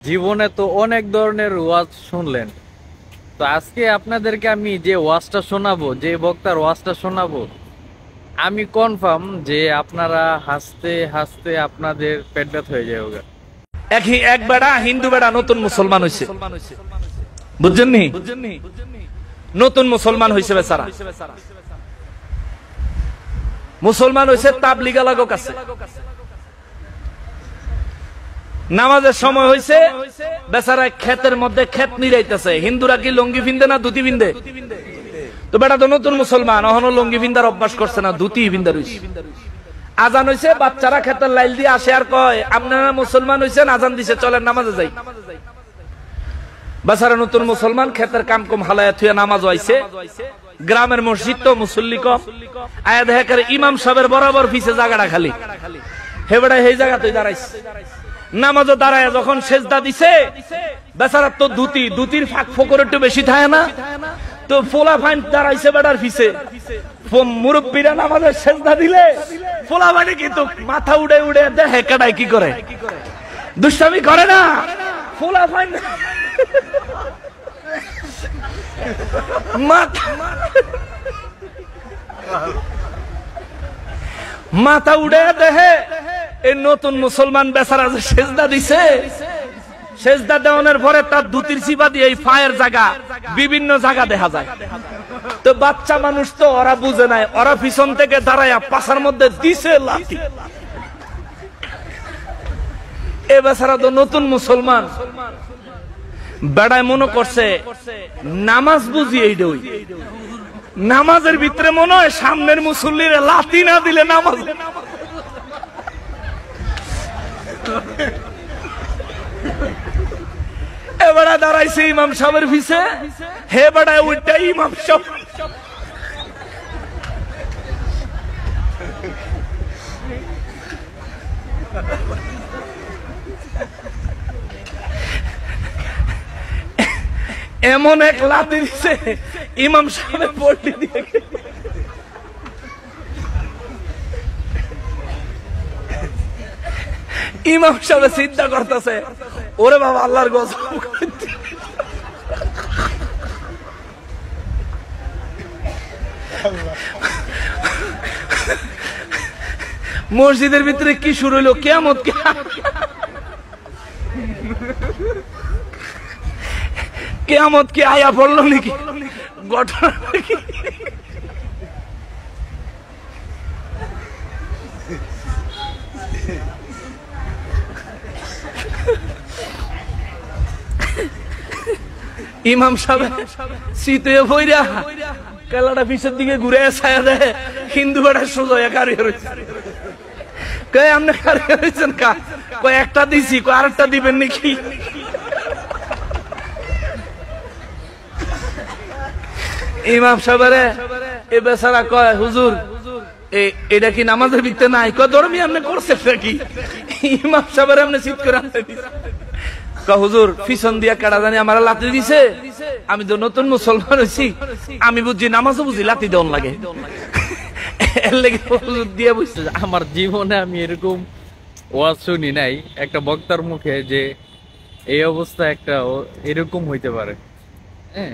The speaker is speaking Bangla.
জীবনে তো অনেক ধরনের ওয়াজ শুনলেন, তো আজকে আপনাদেরকে আমি যে ওয়াজটা শোনাবো, যে বক্তার ওয়াজটা শোনাবো, আমি কনফার্ম যে আপনারা হাসতে হাসতে আপনাদের পেট ব্যথা হয়ে যাবে। এক বেড়া হিন্দু বেড়া নতুন মুসলমান হয়েছে, বুঝছেন নি? নতুন মুসলমান হয়েছে বেচারা, মুসলমান হয়েছে তাবলিগ আলাগো কাছে। নামাজের সময় হয়েছে, বেচারা ক্ষেতের মধ্যে ক্ষেত নিরাইতেছে। হিন্দুরা কি লুঙ্গি পিন্দে না ধুতি পিন্দে? তো বেটা তো নতুন মুসলমান, এখনো লুঙ্গি পিন্দার অভ্যাস করছে না, ধুতি পিন্দা রয়েছে। আজান হয়েছে, বাচ্চারা ক্ষেতের লাইল দিয়ে আসে আর কয় আপনারা মুসলমান হয়েছেন, আজান দিছে চলেন নামাজে যাই। বেচারা নতুন মুসলমান ক্ষেতের কাম কম হালায়া থুয়া নামাজ হইছে। গ্রামের মসজিদ তো মুসল্লি কম, আয়া দেখা ইমাম সাহেবের বরাবর পিছে জায়গাটা খালি, হে বেটা সেই জায়গাতেই দাঁড়াইছে। নামাজও দাঁড়ায় যখন সেজদা দিছে, বেচারা তো ধুতির ফাঁক ফোকর একটু বেশি থাকে না, তো ফোলা ফাইন দাঁড়াইছে বেটার পিছে। মুরব্বীরা নামাজের সেজদা দিলে ফোলা ফাইনে কিন্তু মাথা উড়ে উড়ে দেখে কাটায় কি করে, দুষ্টামি করে না। ফোলা ফাইন মাথা উড়ে দেখে এই নতুন মুসলমান বেচারা যে সেজদা দিছে, সেজদা দেওয়ানোর পরে তার ধুতির চিপা দিয়ে এই ফায়ের জায়গা বিভিন্ন জায়গা দেখা যায়। তো বাচ্চা মানুষ তো ওরা বুঝে নাই, ওরা পিছন থেকে দাঁড়ায়া পাশার মধ্যে দিছে লাথি। এ বেচারা তো নতুন মুসলমান, বেড়ায় মনে করছে নামাজ বুঝি এই দই, নামাজের ভিতরে মনে হয় সামনের মুসল্লিরা লাথি না দিলে নামাজ। এবারে দাঁড়াইছে ইমাম সাহেবের পিছে, হে বেড়ায় উল্টা ইমাম সাহেব এমন এক লাথি দিছে ইমাম সাহেবের পল্টি দিয়ে। ইমাম সাহেব চিন্তা করতেছে, ওরে বাবা আল্লাহর গজব। মসজিদের ভিতরে কি শুরু হইলো? কিয়ামত। কিয়ামত কি আয়া পড়লো নাকি? ঘটনা নাকি? ইমাম সাহেব শীতে বইরা কালাটা পিছের দিকে ঘুরে ছায়া দেয়, হিন্দু বেড়া সোজা কারিয়ে রয়েছে। কয় আপনি কারিয়ে রয়েছেন কা? কয় একটা দিছি, কয় আরেকটা দিবেন নাকি? ইমাম সাহেবের এ বেচারা কয় হুজুর এটা কি নামাজের ভিতরে নাই? কয় ধর্মী আপনি করছেন নাকি? ইমাম সাহেবের আপনি চিৎ করে আনতে দিছে। হুজুর পিছন দিয়া কাটা জানি আমার লাথি দিছে, আমি তো নতুন মুসলমান হয়েছি, আমি বুঝছি নামাজও বুঝি লাথি দেওয়ান লাগে। দিয়ে বুঝছে আমার জীবনে আমি এরকম ওয়াজ শুনি নাই একটা বক্তার মুখে যে এই অবস্থা একটা এরকম হইতে পারে। হ্যাঁ,